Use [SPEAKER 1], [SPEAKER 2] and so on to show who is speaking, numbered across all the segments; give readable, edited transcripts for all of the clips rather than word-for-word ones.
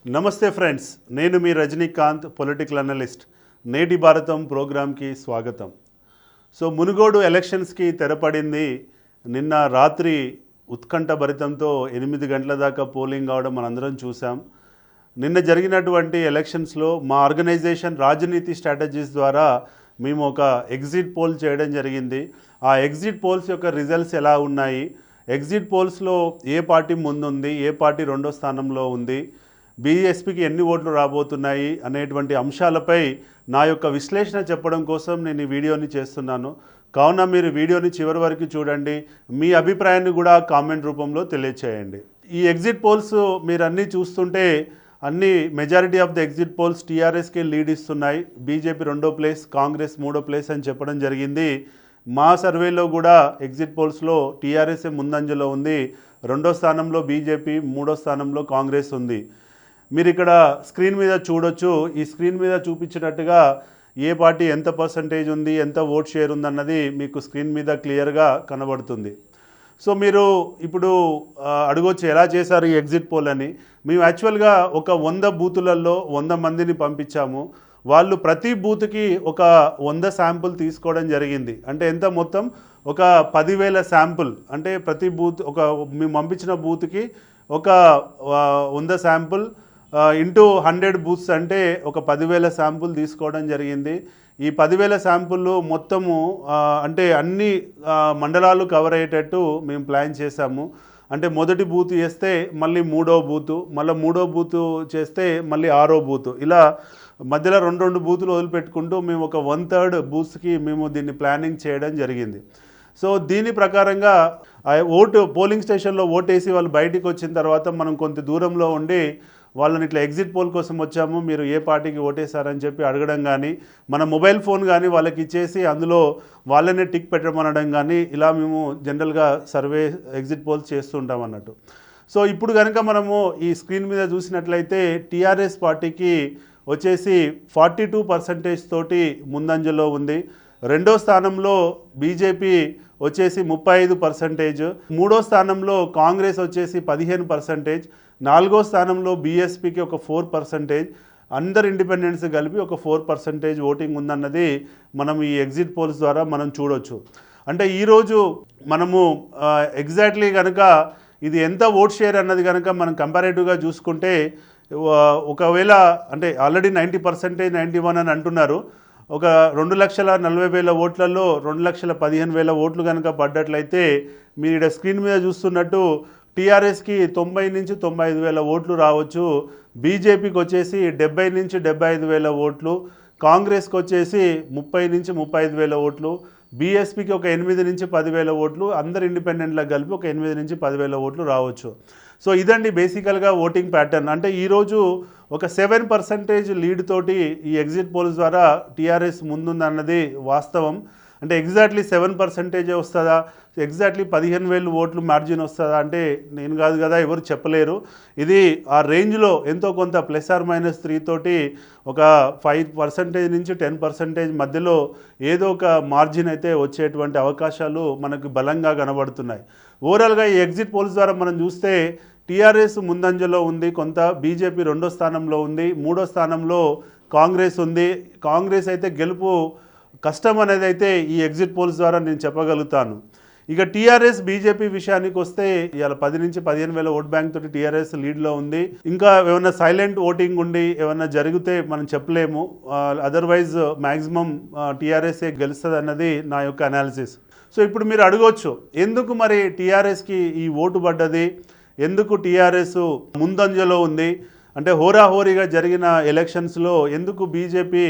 [SPEAKER 1] నమస్తే ఫ్రెండ్స్, నేను మీ Rajinikanth, political analyst. నేటి భారతం ప్రోగ్రాంకి స్వాగతం. సో మునుగోడు ఎలక్షన్స్కి తెరపడింది. నిన్న రాత్రి ఉత్కంఠ భరితంతో 8 గంటల దాకా పోలింగ్ అవడం మనందరం చూసాం. నిన్న జరిగినటువంటి ఎలక్షన్స్లో మా ఆర్గనైజేషన్ రాజనీతి స్ట్రాటజీస్ ద్వారా మేము ఒక ఎగ్జిట్ పోల్ చేయడం జరిగింది. ఆ ఎగ్జిట్ పోల్స్ యొక్క రిజల్ట్స్ ఎలా ఉన్నాయి, ఎగ్జిట్ పోల్స్లో ఏ పార్టీ ముందుంది, ఏ పార్టీ రెండో స్థానంలో ఉంది, బీఎస్పీకి ఎన్ని ఓట్లు రాబోతున్నాయి అనేటువంటి అంశాలపై నా యొక్క విశ్లేషణ చెప్పడం కోసం నేను ఈ వీడియోని చేస్తున్నాను. కావున మీరు వీడియోని చివరి వరకు చూడండి. మీ అభిప్రాయాన్ని కూడా కామెంట్ రూపంలో తెలియచేయండి. ఈ ఎగ్జిట్ పోల్స్ మీరు అన్నీ చూస్తుంటే అన్ని majority of the exit polls టీఆర్ఎస్కి లీడ్ ఇస్తున్నాయి. బీజేపీ 2వ ప్లేస్, కాంగ్రెస్ 3వ ప్లేస్ అని చెప్పడం జరిగింది. మా సర్వేలో కూడా ఎగ్జిట్ పోల్స్లో టీఆర్ఎస్ఏ ముందంజలో ఉంది. 2వ స్థానంలో బీజేపీ, 3వ స్థానంలో కాంగ్రెస్ ఉంది. మీరు ఇక్కడ స్క్రీన్ మీద చూడొచ్చు. ఈ స్క్రీన్ మీద చూపించినట్టుగా ఏ పార్టీ ఎంత పర్సంటేజ్ ఉంది, ఎంత ఓట్ షేర్ ఉందన్నది మీకు స్క్రీన్ మీద క్లియర్గా కనబడుతుంది. సో మీరు ఇప్పుడు అడగొచ్చు ఎలా చేశారు ఈ ఎగ్జిట్ పోల్ అని. మేము యాక్చువల్గా ఒక 100 బూతులలో 100 మందిని పంపించాము. వాళ్ళు ప్రతి బూత్కి ఒక 100 శాంపుల్ తీసుకోవడం జరిగింది. అంటే ఎంత మొత్తం ఒక 10,000 శాంపుల్. అంటే ప్రతి బూత్ మేము పంపించిన బూత్కి ఒక 100 శాంపుల్ ఇంటూ 100 బూత్స్ అంటే ఒక 10,000 శాంపుల్ తీసుకోవడం జరిగింది. ఈ 10,000 శాంపుల్ మొత్తము అంటే అన్ని మండలాలు కవర్ అయ్యేటట్టు మేము ప్లాన్ చేశాము. అంటే మొదటి బూత్ చేస్తే మళ్ళీ 3వ బూతు, మళ్ళీ 3వ బూతు చేస్తే మళ్ళీ 6వ బూతు, ఇలా మధ్యలో 2 బూతులు వదిలిపెట్టుకుంటూ మేము ఒక 1/3 బూత్స్కి మేము దీన్ని ప్లానింగ్ చేయడం జరిగింది. సో దీని ప్రకారంగా పోలింగ్ స్టేషన్లో ఓటేసి వాళ్ళు బయటికి వచ్చిన తర్వాత మనం కొంత దూరంలో ఉండి వాళ్ళని ఇట్లా ఎగ్జిట్ పోల్ కోసం వచ్చాము, మీరు ఏ పార్టీకి ఓటేశారని చెప్పి అడగడం కానీ, మన మొబైల్ ఫోన్ కానీ వాళ్ళకి ఇచ్చేసి అందులో వాళ్ళనే టిక్ పెట్టమనడం కానీ, ఇలా మేము జనరల్గా సర్వే ఎగ్జిట్ పోల్స్ చేస్తుంటాం అన్నట్టు. సో ఇప్పుడు కనుక మనము ఈ స్క్రీన్ మీద చూసినట్లయితే టీఆర్ఎస్ పార్టీకి వచ్చేసి 42% తోటి ముందంజలో ఉంది. 2వ స్థానంలో బీజేపీ వచ్చేసి 35%, 3వ స్థానంలో కాంగ్రెస్ వచ్చేసి 15%, 4వ స్థానంలో బీఎస్పీకి ఒక 4%, అందరు ఇండిపెండెంట్స్ కలిపి ఒక 4% ఓటింగ్ ఉందన్నది మనం ఈ ఎగ్జిట్ పోల్స్ ద్వారా మనం చూడొచ్చు. అంటే ఈరోజు మనము ఎగ్జాక్ట్లీ కనుక ఇది ఎంత ఓట్ షేర్ అన్నది కనుక మనం కంపారేటివ్గా చూసుకుంటే ఒకవేళ అంటే ఆల్రెడీ 90%, 91 అని అంటున్నారు. ఒక 2,40,000 ఓట్లలో 2,15,000 ఓట్లు కనుక పడ్డట్లయితే మీరు ఇక్కడ స్క్రీన్ మీద చూస్తున్నట్టు టీఆర్ఎస్కి 90,000 నుంచి 95,000 ఓట్లు రావచ్చు, బీజేపీకి వచ్చేసి 70,000 నుంచి 75,000 ఓట్లు, కాంగ్రెస్కి వచ్చేసి 30,000 నుంచి 35,000 ఓట్లు, బీఎస్పీకి ఒక 8,000 నుంచి 10,000 ఓట్లు, అందరు ఇండిపెండెంట్లకు కలిపి ఒక 8,000 నుంచి 10,000 ఓట్లు రావచ్చు. సో ఇదండి బేసికల్గా ఓటింగ్ ప్యాటర్న్. అంటే ఈరోజు ఒక 7% లీడ్ తోటి ఈ ఎగ్జిట్ పోల్స్ ద్వారా టీఆర్ఎస్ ముందుందన్నది వాస్తవం. అంటే ఎగ్జాక్ట్లీ 7% వస్తుందా, ఎగ్జాక్ట్లీ 15,000 ఓట్లు మార్జిన్ వస్తుందా అంటే నేను కాదు కదా, ఎవరు చెప్పలేరు. ఇది ఆ రేంజ్లో ఎంతో కొంత +or-3 తోటి ఒక 5% నుంచి 10% మధ్యలో ఏదో ఒక మార్జిన్ అయితే వచ్చేటువంటి అవకాశాలు మనకు బలంగా కనబడుతున్నాయి. ఓవరాల్గా ఈ ఎగ్జిట్ పోల్స్ ద్వారా మనం చూస్తే టీఆర్ఎస్ ముందంజలో ఉంది కొంత, బీజేపీ 2వ స్థానంలో ఉంది, 3వ స్థానంలో కాంగ్రెస్ ఉంది. కాంగ్రెస్ అయితే గెలుపు కష్టం అనేది అయితే ఈ ఎగ్జిట్ పోల్స్ ద్వారా నేను చెప్పగలుగుతాను. ఇక టీఆర్ఎస్ బీజేపీ విషయానికి వస్తే ఇవాళ 10,000 నుంచి 15,000 ఓట్ బ్యాంక్ తోటి టీఆర్ఎస్ లీడ్లో ఉంది. ఇంకా ఏమైనా సైలెంట్ ఓటింగ్ ఉండి ఏమైనా జరిగితే మనం చెప్పలేము. అదర్వైజ్ మ్యాక్సిమం టీఆర్ఎస్ఏ గెలుస్తుంది అన్నది నా యొక్క అనాలిసిస్. సో ఇప్పుడు మీరు అడగవచ్చు, ఎందుకు మరి టీఆర్ఎస్కి ఈ ఓటు పడ్డది, ఎందుకు టీఆర్ఎస్ ముందంజలో ఉంది, అంటే హోరాహోరీగా జరిగిన ఎలక్షన్స్లో ఎందుకు బీజేపీ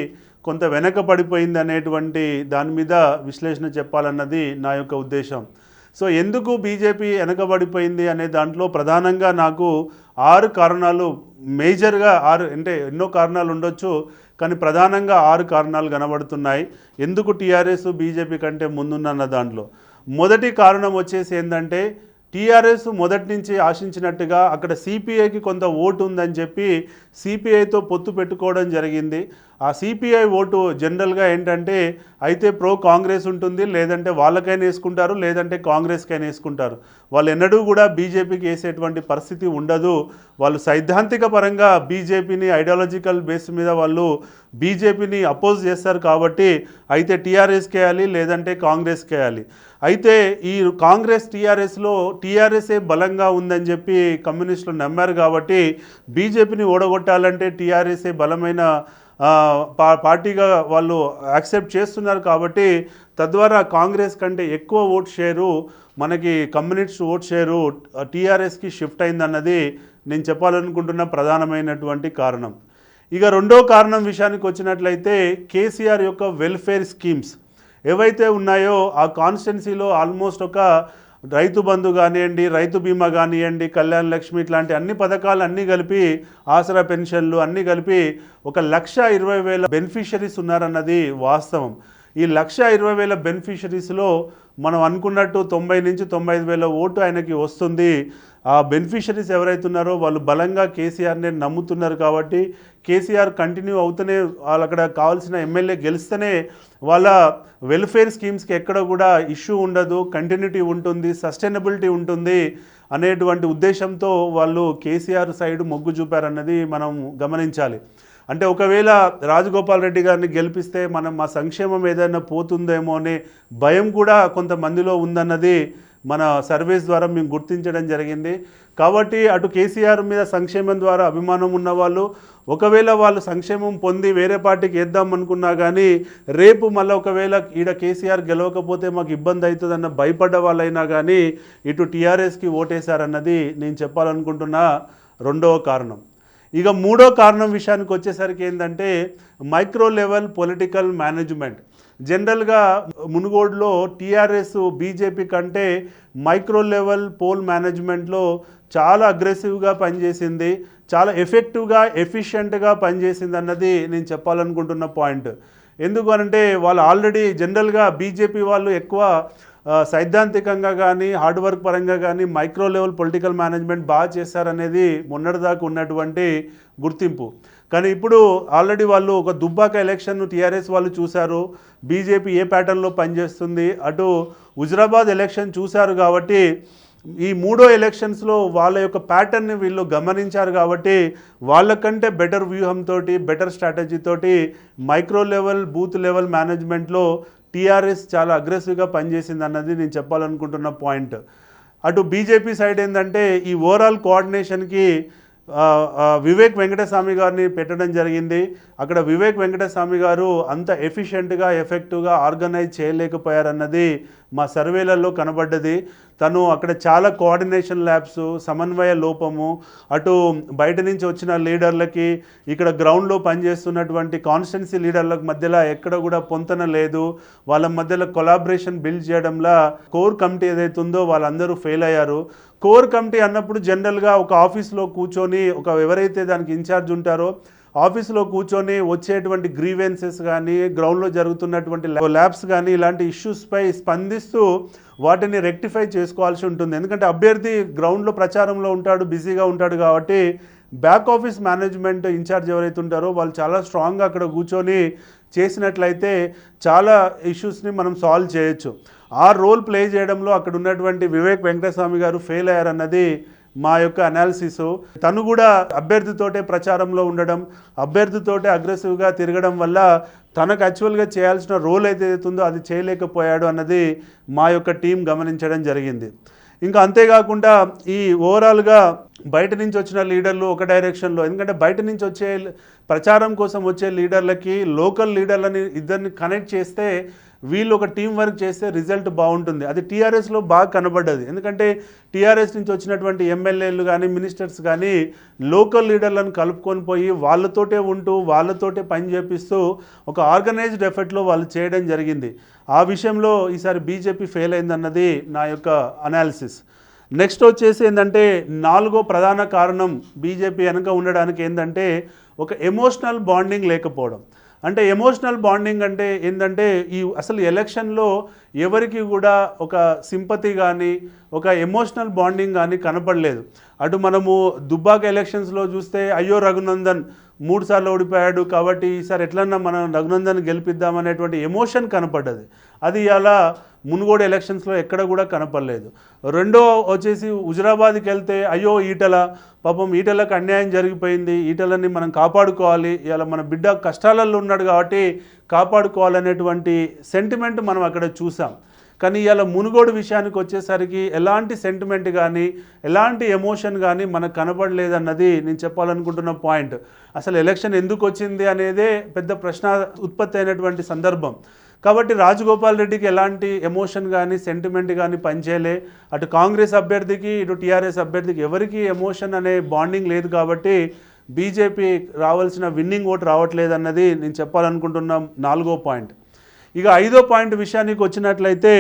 [SPEAKER 1] కొంత వెనక పడిపోయింది అనేటువంటి దాని మీద విశ్లేషణ చెప్పాలన్నది నా యొక్క ఉద్దేశం. సో ఎందుకు బీజేపీ వెనకబడిపోయింది అనే దాంట్లో ప్రధానంగా నాకు 6 కారణాలు, మేజర్గా 6 అంటే ఎన్నో కారణాలు ఉండొచ్చు కానీ ప్రధానంగా 6 కారణాలు కనబడుతున్నాయి ఎందుకు టీఆర్ఎస్ బీజేపీ కంటే ముందున్న దాంట్లో. మొదటి కారణం వచ్చేసి ఏంటంటే టీఆర్ఎస్ మొదటి నుంచి ఆశించినట్టుగా అక్కడ సిపిఐకి కొంత ఓటు ఉందని చెప్పి సిపిఐతో పొత్తు పెట్టుకోవడం జరిగింది. ఆ సిపిఐ ఓటు జనరల్గా ఏంటంటే అయితే ప్రో కాంగ్రెస్ ఉంటుంది, లేదంటే వాళ్ళకైనా వేసుకుంటారు, లేదంటే కాంగ్రెస్కైనా వేసుకుంటారు. వాళ్ళు ఎన్నడూ కూడా బీజేపీకి వేసేటువంటి పరిస్థితి ఉండదు. వాళ్ళు సైద్ధాంతిక పరంగా బీజేపీని ఐడియాలజికల్ బేస్ మీద వాళ్ళు బీజేపీని అపోజ్ చేస్తారు కాబట్టి అయితే టీఆర్ఎస్కి వేయాలి, లేదంటే కాంగ్రెస్కి వేయాలి. అయితే ఈ కాంగ్రెస్ టీఆర్ఎస్లో టీఆర్ఎస్ఏ బలంగా ఉందని చెప్పి కమ్యూనిస్టులు నమ్మారు కాబట్టి బీజేపీని ఓడగొట్టాలంటే టీఆర్ఎస్ఏ బలమైన పార్టీగా వాళ్ళు యాక్సెప్ట్ చేస్తున్నారు కాబట్టి తద్వారా కాంగ్రెస్ కంటే ఎక్కువ ఓట్ షేరు మనకి కమ్యూనిస్ట్ ఓట్ షేరు టీఆర్ఎస్కి షిఫ్ట్ అయిందన్నది నేను చెప్పాలనుకుంటున్న ప్రధానమైనటువంటి కారణం. ఇక రెండో కారణం విషయానికి వచ్చినట్లయితే కేసీఆర్ యొక్క వెల్ఫేర్ స్కీమ్స్ ఏవైతే ఉన్నాయో ఆ కాన్స్టిట్యున్సీలో ఆల్మోస్ట్ ఒక రైతు బంధు కానివ్వండి, రైతు బీమా కానివ్వండి, కళ్యాణ లక్ష్మి ఇట్లాంటి అన్ని పథకాలు అన్నీ కలిపి, ఆసరా పెన్షన్లు అన్నీ కలిపి 1,20,000 బెనిఫిషరీస్ ఉన్నారన్నది వాస్తవం. ఈ 1,20,000 బెనిఫిషరీస్లో మనం అనుకున్నట్టు 90 నుంచి 95,000 ఓటు ఆయనకి వస్తుంది. ఆ బెనిఫిషరీస్ ఎవరైతే ఉన్నారో వాళ్ళు బలంగా కేసీఆర్ని నమ్ముతున్నారు కాబట్టి కేసీఆర్ కంటిన్యూ అవుతూనే వాళ్ళు అక్కడ కావాల్సిన ఎమ్మెల్యే గెలిస్తేనే వాళ్ళ వెల్ఫేర్ స్కీమ్స్కి ఎక్కడ కూడా ఇష్యూ ఉండదు, కంటిన్యూటీ ఉంటుంది, సస్టైనబిలిటీ ఉంటుంది అనేటువంటి ఉద్దేశంతో వాళ్ళు కేసీఆర్ సైడ్ మొగ్గు చూపారన్నది మనం గమనించాలి. అంటే ఒకవేళ రాజగోపాల్ రెడ్డి గారిని గెలిపిస్తే మా సంక్షేమం ఏదైనా పోతుందేమో అనే భయం కూడా కొంతమందిలో ఉందన్నది మన సర్వేస్ ద్వారా మేము గుర్తించడం జరిగింది. కాబట్టి అటు కేసీఆర్ మీద సంక్షేమం ద్వారా అభిమానం ఉన్నవాళ్ళు ఒకవేళ వాళ్ళు సంక్షేమం పొంది వేరే పార్టీకి వేద్దాం అనుకున్నా కానీ రేపు మళ్ళీ ఒకవేళ ఈడ కేసీఆర్ గెలవకపోతే మాకు ఇబ్బంది అవుతుందన్న భయపడ్డ వాళ్ళైనా కానీ ఇటు టీఆర్ఎస్కి ఓటేశారన్నది నేను చెప్పాలనుకుంటున్న రెండవ కారణం. ఇక మూడో కారణం విషయానికి వచ్చేసరికి ఏంటంటే మైక్రో లెవెల్ పొలిటికల్ మేనేజ్మెంట్. జనరల్గా మునుగోడులో టీఆర్ఎస్ బీజేపీ కంటే మైక్రో లెవెల్ పోల్ మేనేజ్మెంట్లో చాలా అగ్రెసివ్గా పనిచేసింది, చాలా ఎఫెక్టివ్గా ఎఫిషియెంట్గా పనిచేసింది అన్నది నేను చెప్పాలనుకుంటున్న పాయింట్. ఎందుకు అనంటే వాళ్ళు ఆల్రెడీ జనరల్గా బీజేపీ వాళ్ళు ఎక్కువ సైద్ధాంతికంగా కానీ హార్డ్ వర్క్ పరంగా కానీ మైక్రో లెవెల్ పొలిటికల్ మేనేజ్మెంట్ బాగా చేశారనేది మొన్నటిదాకా ఉన్నటువంటి గుర్తింపు. కానీ ఇప్పుడు ఆల్రెడీ వాళ్ళు ఒక దుబ్బాక ఎలక్షన్ టీఆర్ఎస్ వాళ్ళు చూశారు, బీజేపీ ఏ ప్యాటర్న్లో పనిచేస్తుంది, అటు హుజరాబాద్ ఎలక్షన్ చూశారు కాబట్టి ఈ మూడో ఎలక్షన్స్లో వాళ్ళ యొక్క ప్యాటర్న్ని వీళ్ళు గమనించారు కాబట్టి వాళ్ళకంటే బెటర్ వ్యూహంతో బెటర్ స్ట్రాటజీతోటి మైక్రో లెవెల్ బూత్ లెవెల్ మేనేజ్మెంట్లో టీఆర్ఎస్ చాలా అగ్రెసివ్గా పనిచేసింది అన్నది నేను చెప్పాలనుకుంటున్న పాయింట్. అటు బీజేపీ సైడ్ ఏంటంటే ఈ ఓవరాల్ కోఆర్డినేషన్కి వివేక్ వెంకటస్వామి గారిని పెట్టడం జరిగింది. అక్కడ వివేక్ వెంకటస్వామి గారు అంత ఎఫిషియెంట్గా ఎఫెక్టివ్గా ఆర్గనైజ్ చేయలేకపోయారన్నది మా సర్వేలలో కనబడ్డది. తను అక్కడ చాలా కోఆర్డినేషన్ ల్యాబ్స్, సమన్వయ లోపము, అటు బయట నుంచి వచ్చిన లీడర్లకి ఇక్కడ గ్రౌండ్లో పనిచేస్తున్నటువంటి కాన్స్టిట్యున్సీ లీడర్లకు మధ్యలో ఎక్కడ కూడా పొంతన లేదు. వాళ్ళ మధ్యలో కొలాబరేషన్ బిల్డ్ చేయడంలో కోర్ కమిటీ ఏదైతే ఉందో వాళ్ళందరూ ఫెయిల్ అయ్యారు. కోర్ కమిటీ అన్నప్పుడు జనరల్గా ఒక ఆఫీస్లో కూర్చొని ఎవరైతే దానికి ఇన్ఛార్జ్ ఉంటారో ఆఫీస్లో కూర్చొని వచ్చేటువంటి గ్రీవెన్సెస్ కానీ గ్రౌండ్లో జరుగుతున్నటువంటి ల్యాబ్స్ కానీ ఇలాంటి ఇష్యూస్పై స్పందిస్తూ వాటిని రెక్టిఫై చేసుకోవాల్సి ఉంటుంది. ఎందుకంటే అభ్యర్థి గ్రౌండ్లో ప్రచారంలో ఉంటాడు, బిజీగా ఉంటాడు కాబట్టి బ్యాక్ ఆఫీస్ మేనేజ్మెంట్ ఇన్ఛార్జ్ ఎవరైతే ఉంటారో వాళ్ళు చాలా స్ట్రాంగ్గా అక్కడ కూర్చొని చేసినట్లయితే చాలా ఇష్యూస్ని మనం సాల్వ్ చేయొచ్చు. ఆ రోల్ ప్లే చేయడంలో అక్కడ ఉన్నటువంటి వివేక్ వెంకటస్వామి గారు ఫెయిల్ అయ్యారన్నది మా యొక్క అనాలిసిస్. తను కూడా అభ్యర్థితోటే ప్రచారంలో ఉండడం, అభ్యర్థితోటే అగ్రెసివ్గా తిరగడం వల్ల తనకు యాక్చువల్గా చేయాల్సిన రోల్ ఏదైతే ఉందో అది చేయలేకపోయాడు అన్నది మా యొక్క టీం గమనించడం జరిగింది. ఇంకా అంతేకాకుండా ఈ ఓవరాల్గా బయట నుంచి వచ్చిన లీడర్లు ఒక డైరెక్షన్లో, ఎందుకంటే బయట నుంచి వచ్చే ప్రచారం కోసం వచ్చే లీడర్లకి లోకల్ లీడర్లని ఇద్దరిని కనెక్ట్ చేస్తే వీళ్ళు ఒక టీం వర్క్ చేస్తే రిజల్ట్ బాగుంటుంది. అది టీఆర్ఎస్లో బాగా కనబడ్డది. ఎందుకంటే టీఆర్ఎస్ నుంచి వచ్చినటువంటి ఎమ్మెల్యేలు కానీ మినిస్టర్స్ కానీ లోకల్ లీడర్లను కలుపుకొని పోయి వాళ్ళతోటే ఉంటూ వాళ్ళతోటే పని చేపిస్తూ ఒక ఆర్గనైజ్డ్ ఎఫర్ట్లో వాళ్ళు చేయడం జరిగింది. ఆ విషయంలో ఈసారి బీజేపీ ఫెయిల్ అయిందన్నది నా యొక్క అనాలిసిస్. నెక్స్ట్ వచ్చేసి ఏంటంటే నాలుగో ప్రధాన కారణం బీజేపీ వెనక ఉండడానికి ఏంటంటే ఒక ఎమోషనల్ బాండింగ్ లేకపోవడం. అంటే ఎమోషనల్ బాండింగ్ అంటే ఏంటంటే ఈ అసలు ఎలక్షన్లో ఎవరికి కూడా ఒక సింపతి కానీ ఒక ఎమోషనల్ బాండింగ్ కానీ కనపడలేదు. అటు మనము దుబ్బాక ఎలక్షన్స్లో చూస్తే అయ్యో రఘునందన్ 3 సార్లు ఓడిపోయాడు కాబట్టి ఈసారి ఎట్లన్నా మనం రఘునందన్ గెలిపిద్దామనేటువంటి ఎమోషన్ కనపడ్డది. అది ఇలా మునుగోడు ఎలక్షన్స్లో ఎక్కడ కూడా కనపడలేదు. రెండో వచ్చేసి హుజురాబాద్కి వెళ్తే అయ్యో ఈటల పాపం ఈటలకు అన్యాయం జరిగిపోయింది, ఈటలని మనం కాపాడుకోవాలి, ఇలా మన బిడ్డ కష్టాలలో ఉన్నాడు కాబట్టి కాపాడుకోవాలనేటువంటి సెంటిమెంట్ మనం అక్కడ చూసాం. కానీ ఇలా మునుగోడు విషయానికి వచ్చేసరికి ఎలాంటి సెంటిమెంట్ కానీ ఎలాంటి ఎమోషన్ కానీ మనకు కనపడలేదన్నది నేను చెప్పాలనుకుంటున్న పాయింట్. అసలు ఎలక్షన్ ఎందుకు వచ్చింది అనేదే పెద్ద ప్రశ్న ఉత్పత్తి అయినటువంటి సందర్భం. కాబట్టి రాజగోపాల్ రెడ్డికి ఎలాంటి ఎమోషన్ కానీ సెంటిమెంట్ కానీ పనిచేయలే. అటు కాంగ్రెస్ అభ్యర్థికి ఇటు టీఆర్ఎస్ అభ్యర్థికి ఎవరికి ఎమోషన్ అనే బాండింగ్ లేదు. కాబట్టి బీజేపీ రావాల్సిన విన్నింగ్ ఓట్ రావట్లేదు అన్నది నేను చెప్పాలనుకుంటున్న 4వ పాయింట్. ఇక 5వ పాయింట్ విషయానికి వచ్చినట్లయితే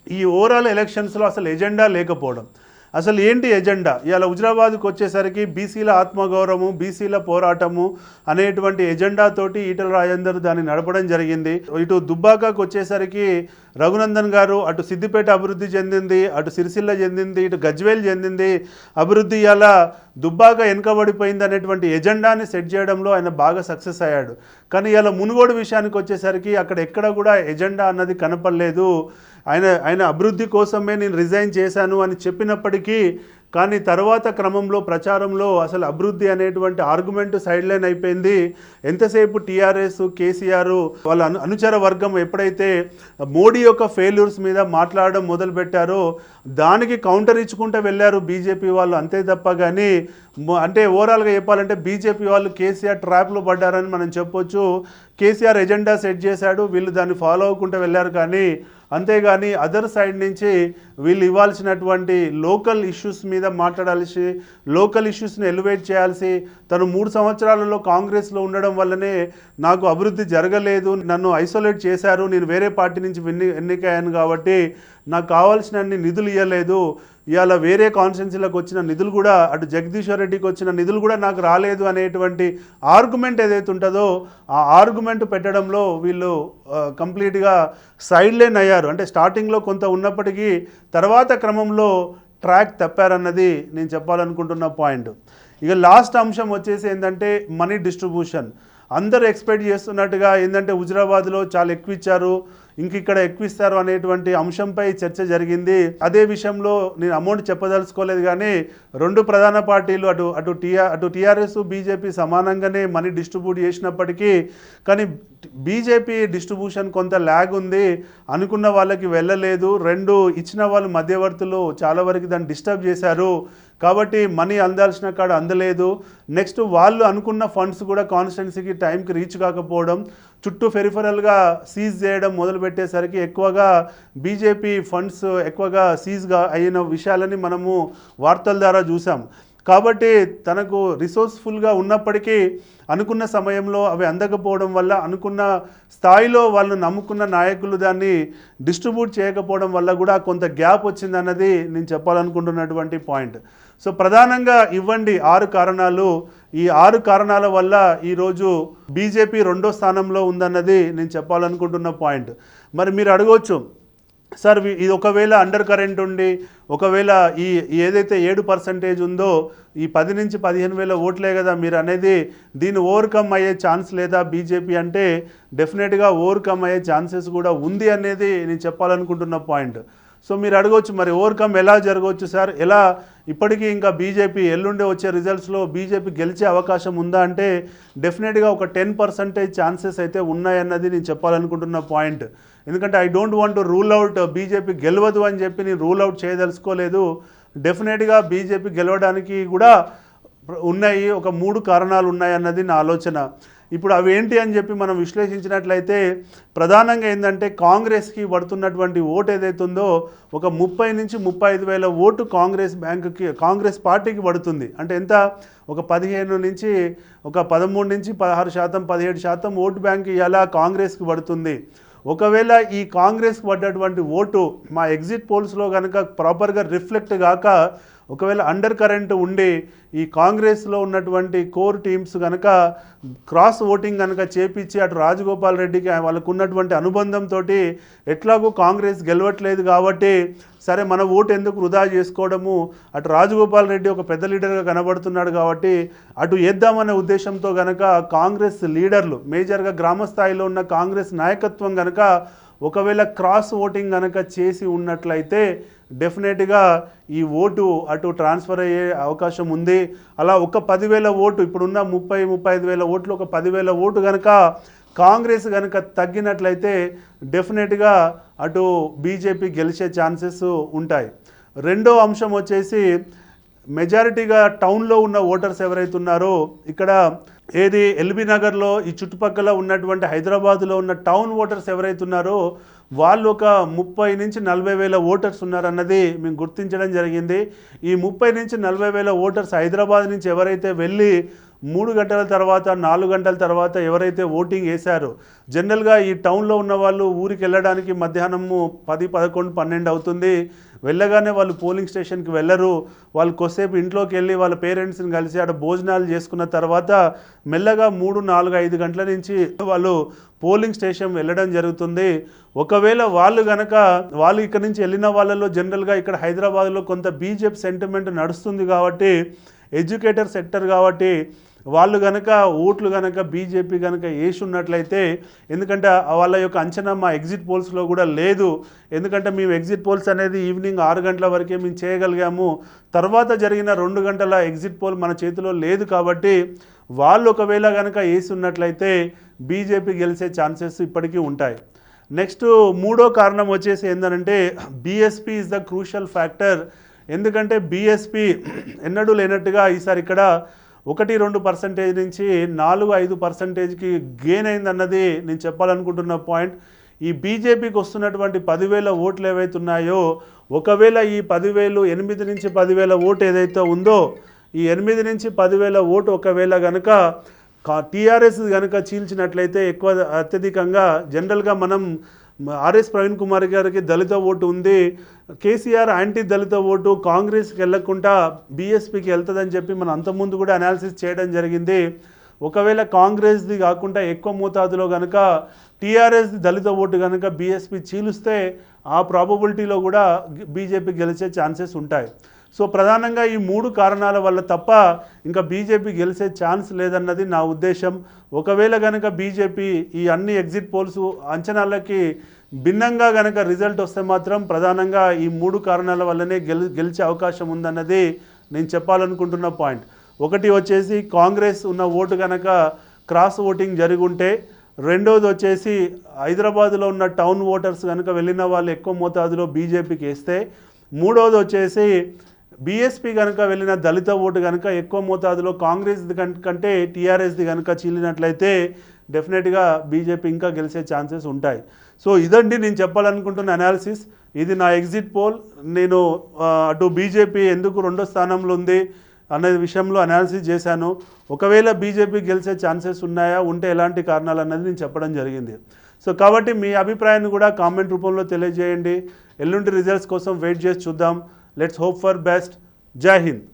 [SPEAKER 1] ఈ ఓవరాల్ ఎలక్షన్స్లో అసలు ఎజెండా లేకపోవడం. అసలు ఏంటి ఎజెండా? ఇవాళ హుజురాబాద్కి వచ్చేసరికి బీసీల ఆత్మగౌరవము, బీసీల పోరాటము అనేటువంటి ఎజెండాతోటి ఈటల రాజేందర్ దాన్ని నడపడం జరిగింది. ఇటు దుబ్బాకకు వచ్చేసరికి రఘునందన్ గారు అటు సిద్దిపేట అభివృద్ధి చెందింది, అటు సిరిసిల్ల చెందింది, ఇటు గజ్వేల్ చెందింది అభివృద్ధి. ఇలా దుబ్బాక వెనుకబడిపోయింది అనేటువంటి ఎజెండాని సెట్ చేయడంలో ఆయన బాగా సక్సెస్ అయ్యాడు. కానీ ఇలా మునుగోడు విషయానికి వచ్చేసరికి అక్కడ ఎక్కడ కూడా ఎజెండా అన్నది కనపడలేదు. ఆయన అభివృద్ధి కోసమే నేను రిజైన్ చేశాను అని చెప్పినప్పటికీ కానీ తర్వాత క్రమంలో ప్రచారంలో అసలు అభివృద్ధి అనేటువంటి ఆర్గ్యుమెంట్ సైడ్ లైన్ అయిపోయింది. ఎంతసేపు టీఆర్ఎస్ కేసీఆర్ వాళ్ళ అనుచర వర్గం ఎప్పుడైతే మోడీ యొక్క ఫెయిల్యూర్స్ మీద మాట్లాడడం మొదలుపెట్టారో దానికి కౌంటర్ ఇచ్చుకుంటూ వెళ్ళారు బీజేపీ వాళ్ళు, అంతే తప్ప కానీ అంటే ఓవరాల్గా చెప్పాలంటే బీజేపీ వాళ్ళు కేసీఆర్ ట్రాప్లో పడ్డారని మనం చెప్పొచ్చు. కేసీఆర్ ఎజెండా సెట్ చేశాడు, వీళ్ళు దాన్ని ఫాలో అవ్వకుంటూ వెళ్ళారు. కానీ అంతేగాని అదర్ సైడ్ నుంచి వీళ్ళు ఇవ్వాల్సినటువంటి లోకల్ ఇష్యూస్ మీద మాట్లాడాల్సి, లోకల్ ఇష్యూస్ని ఎలివేట్ చేయాల్సి, తను 3 సంవత్సరాలలో కాంగ్రెస్లో ఉండడం వల్లనే నాకు అభివృద్ధి జరగలేదు, నన్ను ఐసోలేట్ చేశారు, నేను వేరే పార్టీ నుంచి ఎన్నికయ్యాను కాబట్టి నాకు కావాల్సినన్ని నిధులు ఇవ్వలేదు, ఇవాళ వేరే కాన్స్టిట్యున్సీలకు వచ్చిన నిధులు కూడా అటు జగదీశ్వర్ రెడ్డికి వచ్చిన నిధులు కూడా నాకు రాలేదు అనేటువంటి ఆర్గ్యుమెంట్ ఏదైతే ఉంటుందో ఆ ఆర్గ్యుమెంట్ పెట్టడంలో వీళ్ళు కంప్లీట్గా సైడ్ లైన్ అయ్యారు. అంటే స్టార్టింగ్లో కొంత ఉన్నప్పటికీ తర్వాత క్రమంలో ట్రాక్ తప్పారన్నది నేను చెప్పాలనుకుంటున్న పాయింట్. ఇక లాస్ట్ అంశం వచ్చేసి ఏంటంటే మనీ డిస్ట్రిబ్యూషన్. అందరూ ఎక్స్పెక్ట్ చేస్తున్నట్టుగా ఏంటంటే హుజురాబాద్లో చాలా ఎక్కువ ఇచ్చారు, ఇంక ఇక్కడ ఎక్కువ ఇస్తారు అనేటువంటి అంశంపై చర్చ జరిగింది. అదే విషయంలో నేను అమౌంట్ చెప్పదలుచుకోలేదు. కానీ 2 ప్రధాన పార్టీలు అటు టీఆర్ఎస్ బీజేపీ సమానంగానే మనీ డిస్ట్రిబ్యూట్ చేసినప్పటికీ కానీ బీజేపీ డిస్ట్రిబ్యూషన్ కొంత ల్యాగ్ ఉంది, అనుకున్న వాళ్ళకి వెళ్ళలేదు. 2 ఇచ్చిన వాళ్ళు మధ్యవర్తులు చాలా వరకు దాన్ని డిస్టర్బ్ చేశారు. కాబట్టి మనీ అందాల్సిన కాడ అందలేదు. నెక్స్ట్ వాళ్ళు అనుకున్న ఫండ్స్ కూడా కాన్స్టిట్యున్సీకి టైంకి రీచ్ కాకపోవడం, చుట్టూ పెరిఫరల్గా సీజ్ చేయడం మొదలుపెట్టేసరికి ఎక్కువగా బీజేపీ ఫండ్స్ ఎక్కువగా సీజ్గా అయిన విషయాలని మనము వార్తల ద్వారా చూసాం. కాబట్టి తనకు రిసోర్స్ఫుల్గా ఉన్నప్పటికీ అనుకున్న సమయంలో అవి అందకపోవడం వల్ల, అనుకున్న స్థాయిలో వాళ్ళు నమ్ముకున్న నాయకులు దాన్ని డిస్ట్రిబ్యూట్ చేయకపోవడం వల్ల కూడా కొంత గ్యాప్ వచ్చిందన్నది నేను చెప్పాలనుకుంటున్నటువంటి పాయింట్. సో ప్రధానంగా ఇవ్వండి 6 కారణాలు. ఈ 6 కారణాల వల్ల ఈరోజు బీజేపీ 2వ స్థానంలో ఉందన్నది నేను చెప్పాలనుకుంటున్న పాయింట్. మరి మీరు అడగవచ్చు, సార్ ఇది ఒకవేళ అండర్ కరెంట్ ఉండి ఒకవేళ ఈ ఏదైతే 7% ఉందో ఈ 10 నుంచి 15,000 ఓట్లే కదా మీరు అనేది, దీన్ని ఓవర్కమ్ అయ్యే ఛాన్స్ లేదా బీజేపీ అంటే డెఫినెట్గా ఓవర్కమ్ అయ్యే ఛాన్సెస్ కూడా ఉంది అనేది నేను చెప్పాలనుకుంటున్న పాయింట్. సో మీరు అడగవచ్చు, మరి ఓవర్కమ్ ఎలా జరగవచ్చు సార్, ఎలా ఇప్పటికీ ఇంకా బీజేపీ ఎల్లుండే వచ్చే రిజల్ట్స్లో బీజేపీ గెలిచే అవకాశం ఉందా అంటే డెఫినెట్గా ఒక 10% ఛాన్సెస్ అయితే ఉన్నాయన్నది నేను చెప్పాలనుకుంటున్న పాయింట్. ఎందుకంటే I don't want to rule out BJP గెలవదు అని చెప్పి నేను రూల్ అవుట్ చేయదలుచుకోలేదు. డెఫినెట్గా బీజేపీ గెలవడానికి కూడా ఉన్నాయి, ఒక 3 కారణాలు ఉన్నాయన్నది నా ఆలోచన. ఇప్పుడు అవి ఏంటి అని చెప్పి మనం విశ్లేషించినట్లయితే ప్రధానంగా ఏంటంటే కాంగ్రెస్కి పడుతున్నటువంటి ఓటు ఏదైతే ఉందో ఒక 30 నుంచి 35,000 ఓటు కాంగ్రెస్ పార్టీకి పడుతుంది. అంటే ఎంత, ఒక 15 నుంచి ఒక 13 నుంచి 16%, 17% ఓటు బ్యాంక్ ఇలా కాంగ్రెస్కి పడుతుంది. ఒకవేళ ఈ కాంగ్రెస్కి పడ్డటువంటి ఓటు మా ఎగ్జిట్ పోల్స్లో కనుక ప్రాపర్గా రిఫ్లెక్ట్ కాక ఒకవేళ అండర్ కరెంట్ ఉండి ఈ కాంగ్రెస్లో ఉన్నటువంటి కోర్ టీమ్స్ కనుక క్రాస్ ఓటింగ్ కనుక చేపించి అటు రాజగోపాల్ రెడ్డికి వాళ్ళకు ఉన్నటువంటి అనుబంధంతో ఎట్లాగూ కాంగ్రెస్ గెలవట్లేదు కాబట్టి సరే మన ఓటు ఎందుకు వృధా చేసుకోవడము, అటు రాజగోపాల్ రెడ్డి ఒక పెద్ద లీడర్గా కనబడుతున్నాడు కాబట్టి అటు వేద్దామనే ఉద్దేశంతో కనుక కాంగ్రెస్ లీడర్లు మేజర్గా గ్రామ స్థాయిలో ఉన్న కాంగ్రెస్ నాయకత్వం కనుక ఒకవేళ క్రాస్ ఓటింగ్ కనుక చేసి ఉన్నట్లయితే డెఫినెట్గా ఈ ఓటు అటు ట్రాన్స్ఫర్ అయ్యే అవకాశం ఉంది. అలా ఒక 10,000 ఓటు ఇప్పుడున్న 30-35,000 ఓట్లు ఒక 10,000 ఓటు కనుక కాంగ్రెస్ కనుక తగ్గినట్లయితే డెఫినెట్గా అటు బీజేపీ గెలిచే ఛాన్సెస్ ఉంటాయి. రెండో అంశం వచ్చేసి మెజారిటీగా టౌన్లో ఉన్న ఓటర్స్ ఎవరైతే ఉన్నారో ఇక్కడ ఏది ఎల్బీ నగర్లో ఈ చుట్టుపక్కల ఉన్నటువంటి హైదరాబాద్లో ఉన్న టౌన్ ఓటర్స్ ఎవరైతే ఉన్నారో వాళ్ళు ఒక 30,000-40,000 ఓటర్స్ ఉన్నారన్నది మేము గుర్తించడం జరిగింది. ఈ 30,000-40,000 ఓటర్స్ హైదరాబాద్ నుంచి ఎవరైతే వెళ్ళి 3 గంటల తర్వాత 4 గంటల తర్వాత ఎవరైతే ఓటింగ్ వేశారో, జనరల్గా ఈ టౌన్లో ఉన్న వాళ్ళు ఊరికి వెళ్ళడానికి మధ్యాహ్నము 10, 11, 12 అవుతుంది. వెళ్ళగానే వాళ్ళు పోలింగ్ స్టేషన్కి వెళ్ళరు. వాళ్ళు కొద్దిసేపు ఇంట్లోకి వెళ్ళి వాళ్ళ పేరెంట్స్ని కలిసి ఆడ భోజనాలు చేసుకున్న తర్వాత మెల్లగా 3, 4, 5 గంటల నుంచి వాళ్ళు పోలింగ్ స్టేషన్ వెళ్ళడం జరుగుతుంది. ఒకవేళ వాళ్ళు ఇక్కడ నుంచి వెళ్ళిన వాళ్ళలో జనరల్గా ఇక్కడ హైదరాబాద్లో కొంత బీజేపీ సెంటిమెంట్ నడుస్తుంది కాబట్టి ఎడ్యుకేటర్ సెక్టర్ కాబట్టి వాళ్ళు కనుక ఓట్లు కనుక బీజేపీ కనుక వేసి ఉన్నట్లయితే, ఎందుకంటే వాళ్ళ యొక్క అంచనా మా ఎగ్జిట్ పోల్స్లో కూడా లేదు. ఎందుకంటే మేము ఎగ్జిట్ పోల్స్ అనేది ఈవినింగ్ 6 గంటల వరకే మేము చేయగలిగాము. తర్వాత జరిగిన 2 గంటల ఎగ్జిట్ పోల్ మన చేతిలో లేదు కాబట్టి వాళ్ళు ఒకవేళ కనుక వేసి ఉన్నట్లయితే బీజేపీ గెలిచే ఛాన్సెస్ ఇప్పటికీ ఉంటాయి. నెక్స్ట్ మూడో కారణం వచ్చేసి ఏంటంటే BSP is the crucial factor. ఎందుకంటే బీఎస్పీ ఎన్నడూ లేనట్టుగా ఈసారి ఇక్కడ 1-2% నుంచి 4-5%కి గెయిన్ అయిందన్నది నేను చెప్పాలనుకుంటున్న పాయింట్. ఈ బీజేపీకి వస్తున్నటువంటి 10,000 ఓట్లు ఏవైతే ఉన్నాయో, ఒకవేళ ఈ 10,000 8-10,000 ఓటు ఏదైతే ఉందో, ఈ 8-10,000 ఓటు ఒకవేళ కనుక టీఆర్ఎస్ కనుక చీల్చినట్లయితే అత్యధికంగా జనరల్గా మనం ఆర్ఎస్ ప్రవీణ్ కుమార్ గారికి దళిత ఓటు ఉంది, కేసీఆర్ యాంటీ దళిత ఓటు కాంగ్రెస్కి వెళ్ళకుండా బీఎస్పీకి వెళ్తుందని చెప్పి మనం అంతకుముందు కూడా అనాలిసిస్ చేయడం జరిగింది. ఒకవేళ కాంగ్రెస్ది కాకుండా ఎక్కువ మోతాదులో కనుక టీఆర్ఎస్ దళిత ఓటు కనుక బీఎస్పీ చీలిస్తే ఆ ప్రాబబిలిటీలో కూడా బీజేపీ గెలిచే ఛాన్సెస్ ఉంటాయి. సో ప్రధానంగా ఈ 3 కారణాల వల్ల తప్ప ఇంకా బీజేపీ గెలిచే ఛాన్స్ లేదన్నది నా ఉద్దేశం. ఒకవేళ కనుక బీజేపీ ఈ అన్ని ఎగ్జిట్ పోల్స్ అంచనాలకి భిన్నంగా కనుక రిజల్ట్ వస్తే మాత్రం ప్రధానంగా ఈ 3 కారణాల వల్లనే గెలిచే అవకాశం ఉందన్నది నేను చెప్పాలనుకుంటున్న పాయింట్. ఒకటి వచ్చేసి కాంగ్రెస్ ఉన్న ఓటు కనుక క్రాస్ ఓటింగ్ జరుగుంటే, రెండోది వచ్చేసి హైదరాబాద్లో ఉన్న టౌన్ ఓటర్స్ కనుక వెళ్ళిన వాళ్ళు ఎక్కువ మోతాదులో బీజేపీకి వేస్తే, మూడోది వచ్చేసి బీఎస్పీ కనుక వెళ్ళిన దళిత ఓటు కనుక ఎక్కువ మోతాదులో కాంగ్రెస్ కంటే టీఆర్ఎస్ది కనుక చీలినట్లయితే డెఫినెట్గా బీజేపీ ఇంకా గెలిచే ఛాన్సెస్ ఉంటాయి. సో ఇదండి నేను చెప్పాలనుకుంటున్న అనాలిసిస్. ఇది నా ఎగ్జిట్ పోల్. నేను అటు బీజేపీ ఎందుకు 2వ స్థానంలో ఉంది అనే విషయంలో అనాలిసిస్ చేశాను. ఒకవేళ బీజేపీ గెలిచే ఛాన్సెస్ ఉన్నాయా, ఉంటే ఎలాంటి కారణాలు అన్నది నేను చెప్పడం జరిగింది. సో కాబట్టి మీ అభిప్రాయాన్ని కూడా కామెంట్ రూపంలో తెలియజేయండి. ఎల్లుండి రిజల్ట్స్ కోసం వెయిట్ చేసి చూద్దాం. Let's hope for best. జై హింద్.